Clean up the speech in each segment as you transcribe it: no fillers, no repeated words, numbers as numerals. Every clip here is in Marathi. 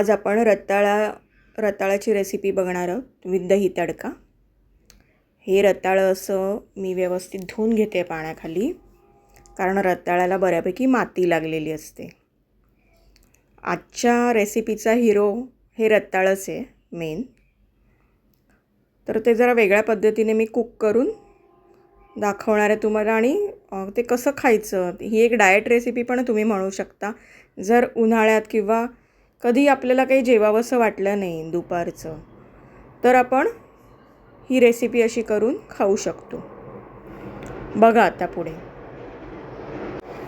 आज आपण रताळाची रेसिपी बघणार आहोत विथ दही तडका. हे रताळं असं मी व्यवस्थित धुवून घेते पाण्याखाली, कारण रताळ्याला बऱ्यापैकी माती लागलेली असते. आजच्या रेसिपीचा हिरो हे रताळंच आहे मेन. तर ते जरा वेगळ्या पद्धतीने मी कुक करून दाखवणार आहे तुम्हाला. आणि ते कसं खायचं, ही एक डाएट रेसिपी पण तुम्ही म्हणू शकता. जर उन्हाळ्यात किंवा कधी आपल्याला काही जेवावंसं वाटलं नाही दुपारचं, तर आपण ही रेसिपी अशी करून खाऊ शकतो. बघा आता पुढे.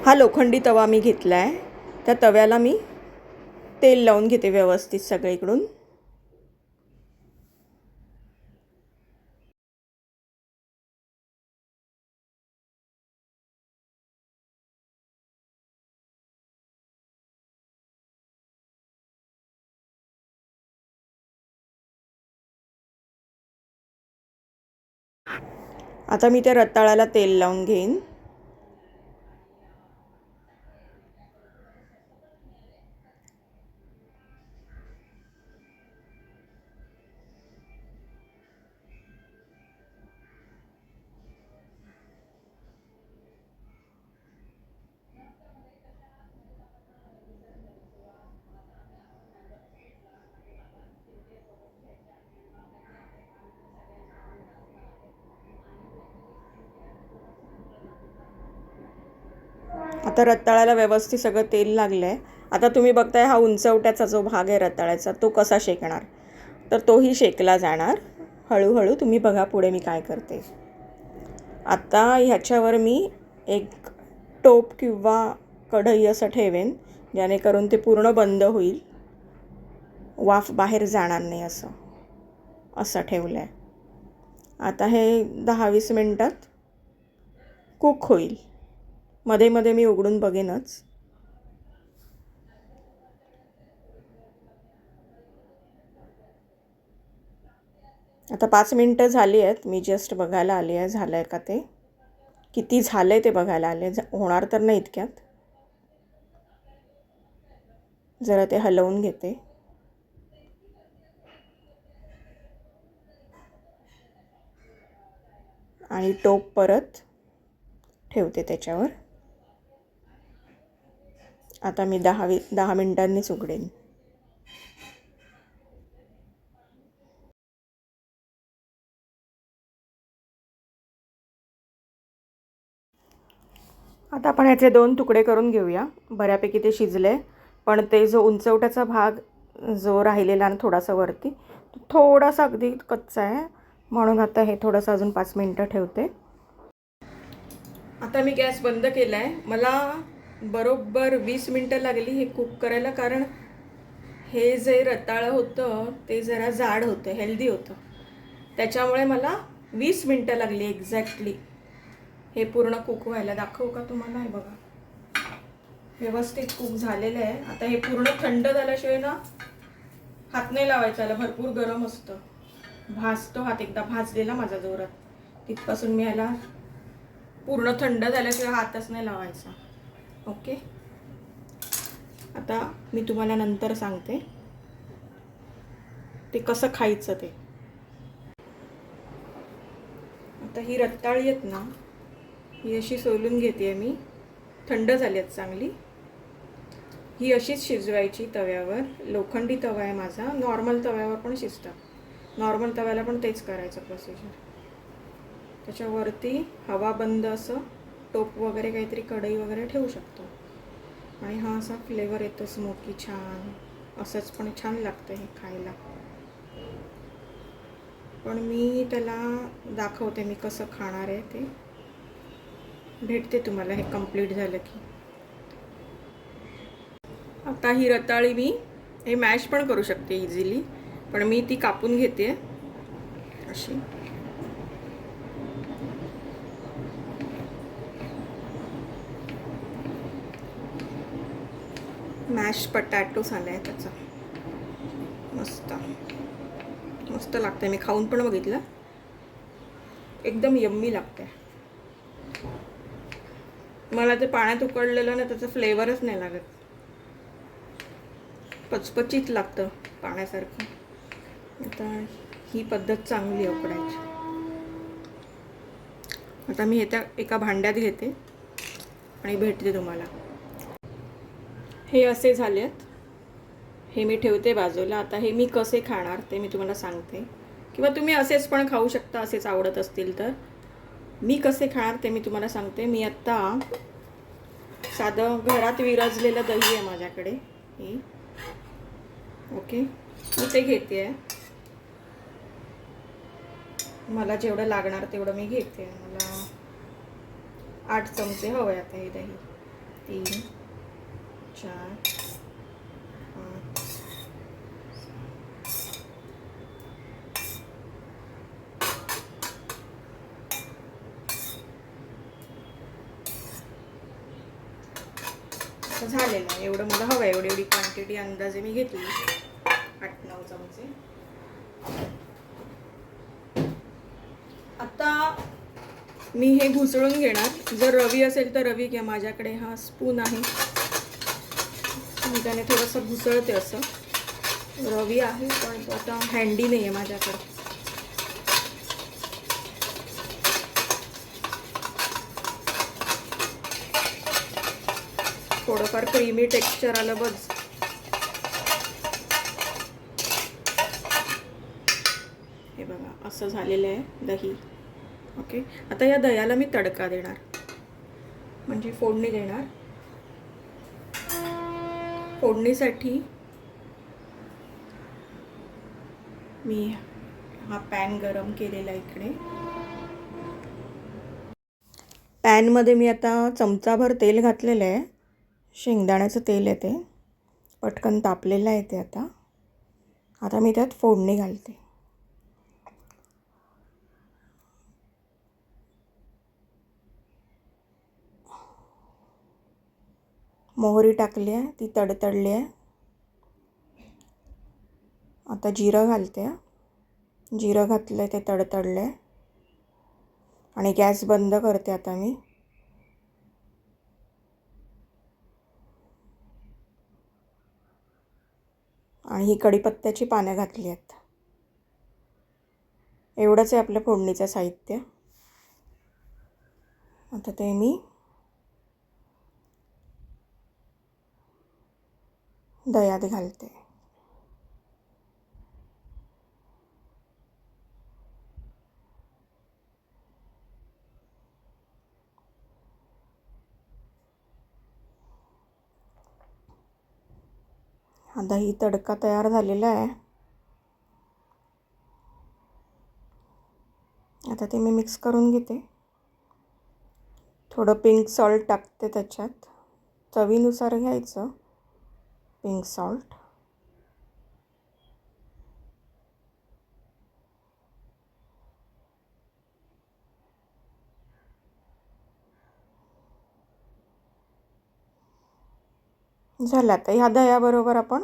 हा लोखंडी तवा मी घेतला आहे. त्या तव्याला मी तेल लावून घेते व्यवस्थित सगळीकडून. आता मी त्या रताळ्याला तेल लावून घेईन. आता रताळ्याला व्यवस्थित सगळं तेल लागलं आहे. आता तुम्ही बघताय हा उंचवट्याचा जो भाग आहे रताळ्याचा, तो कसा शेकणार, तर तोही शेकला जाणार हळूहळू. तुम्ही बघा पुढे मी काय करते. आता ह्याच्यावर मी एक टोप किंवा कढई असं ठेवेन, जेणेकरून ते पूर्ण बंद होईल, वाफ बाहेर जाणार नाही असं ठेवलं आहे. आता हे 10-20 मिनटात कुक होईल. मध्ये मध्ये मी उघडून बघेनच. आता 5 मिनटं झाली आहेत. मी जस्ट बघायला आली आहे झालं आहे का ते, किती झालं आहे ते बघायला आले. होणार तर नाही इतक्यात. जरा ते हलवून घेते. आणि टोप परत ठेवते त्याच्यावर. आता मी 10 मिनिटांनीच उघडेन. आता आपण ह्याचे 2 तुकडे करून घेऊया. बऱ्यापैकी ते शिजले, पण ते जो उंचवट्याचा भाग जो राहिलेला ना थोडासा वरती, तो थोडासा अगदी कच्चा आहे. म्हणून आता हे थोडंसं अजून 5 मिनटं ठेवते. आता मी गॅस बंद केला आहे. मला बरोबर 20 मिनटं लागली हे कुक करायला, कारण हे जे रताळं होतं ते जरा जाड होतं, हेल्दी होतं. त्याच्यामुळे मला 20 मिनटं लागली एक्झॅक्टली हे पूर्ण कुक व्हायला. दाखवू का तुम्हाला? हे बघा, व्यवस्थित कुक झालेलं आहे. आता हे पूर्ण थंड झाल्याशिवाय ना हात नाही लावायचा, याला भरपूर गरम असतं, भाजतो हात. एकदा भाजलेला माझा जोरात, तिथपासून मी याला पूर्ण थंड झाल्याशिवाय हातच नाही लावायचा. ओके, आता मी तुम्हाला नंतर सांगते ते कसं खायचं ते. आता ही रताळी आहेत ना, ही अशी सोलून घेते मी. थंड झाली आहेत चांगली. ही अशीच शिजवायची तव्यावर. लोखंडी तवा आहे माझा, नॉर्मल तव्यावर पण शिजतात. नॉर्मल तव्याला पण तेच करायचं प्रोसिजर. त्याच्यावरती हवा बंद असं टोप वगैरे काहीतरी कढई वगैरे ठेवू शकतो. आणि हा असा फ्लेवर येतो स्मोकी छान. असंच पण छान लागतं हे खायला. पण मी त्याला दाखवते मी कसं खाणार आहे ते. भेटते तुम्हाला हे कंप्लीट झालं की. आता ही रताळी मी हे मॅश पण करू शकते इझिली, पण मी ती कापून घेते अशी. मॅश पटॅटो झाला आहे त्याचा. मस्त मस्त लागतं. मी खाऊन पण बघितलं, एकदम यम्मी लागतं. मला ते पाण्यात उकळलेलं ना त्याचा फ्लेवरच नाही लागत. पचपचीत लागतं पाण्यासारखं. आता ही पद्धत चांगली आहे उकडायची. आता मी हे त्या एका भांड्यात घेते आणि भेटते तुम्हाला. हे असे झालेत. हे मी ठेवते बाजूला. आता हे मी कसे खाणार ते मी तुम्हाला सांगते, किंवा तुम्ही असेच पण खाऊ शकता, असेच आवडत असतील तर. मी कसे खाणार ते मी तुम्हाला सांगते. मी आत्ता साधं घरात विरजलेलं दही आहे माझ्याकडे, हे ओके, मी ते घेते आहे. मला जेवढं लागणार तेवढं मी घेते. मला 8 चमचे हवे आता हे दही. 3 4 5 झालेलं आहे. एवढं मला हवं आहे, एवढी क्वांटिटी अंदाजे मी घेतली, 8-9 चमचे. आता मी हे घुसळून घेणार. जर रवी असेल तर रवी घ्या. माझ्याकडे हा स्पून आहे, मी त्याने थोडंसं घुसळते. असं रवी आहे पण तो आता हँडी नाही आहे माझ्याकडे. थोडंफार क्रीमी टेक्स्चर आलं बघ. हे बघा असं झालेलं आहे दही. ओके, आता या दह्याला मी तडका देणार, म्हणजे फोडणी देणार. फोडणीसाठी मी हा पॅन गरम केलेला इकडे. पॅनमध्ये मी आता चमचाभर तेल घातलेलं आहे. शेंगदाण्याचं तेल आहे ते, पटकन तापलेलं आहे ते. आता मी त्यात फोडणी घालते. मोहरी टाकली आहे, ती तडतडली आहे. आता जिरं घालते. जिरं घातलं, ते तडतडलं आहे आणि गॅस बंद करते आता मी. आणि ही कढीपत्त्याची पानं घातली आहेत. एवढंच आहे आपलं फोडणीचं साहित्य. आता ते मी दह्यात घालते. हा दही तडका तयार झालेला आहे. आता ते मी मिक्स करून घेते. थोडं पिंक सॉल्ट टाकते त्याच्यात, चवीनुसार घ्यायचं पिंक सॉल्ट. झालं. आता ह्या दह्याबरोबर आपण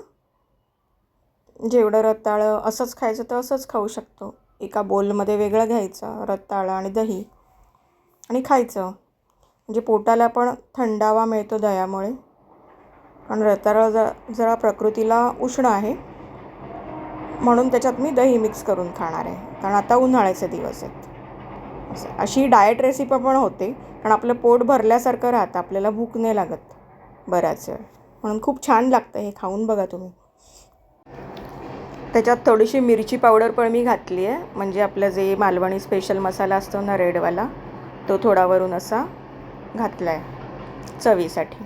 जेवढं रताळं असंच खायचं तर असंच खाऊ शकतो. एका बोलमध्ये वेगळं घ्यायचं रताळं आणि दही आणि खायचं, म्हणजे पोटाला पण थंडावा मिळतो दह्यामुळे. कारण रताळं जरा प्रकृतीला उष्ण आहे, म्हणून त्याच्यात मी दही मिक्स करून खाणार आहे, कारण आता उन्हाळ्याचे दिवस आहेत. अशी डाएट रेसिपी पण होते, कारण आपलं पोट भरल्यासारखं राहतं, आपल्याला भूक नाही लागत बऱ्याच वेळ, म्हणून खूप छान लागतं. हे खाऊन बघा तुम्ही. त्याच्यात थोडीशी मिरची पावडर पण मी घातली आहे, म्हणजे आपलं जे मालवणी स्पेशल मसाला असतो ना रेडवाला, तो थोडा वरून असा घातला आहे चवीसाठी.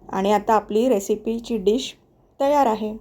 आणि आता आपली रेसिपीची डिश तयार आहे.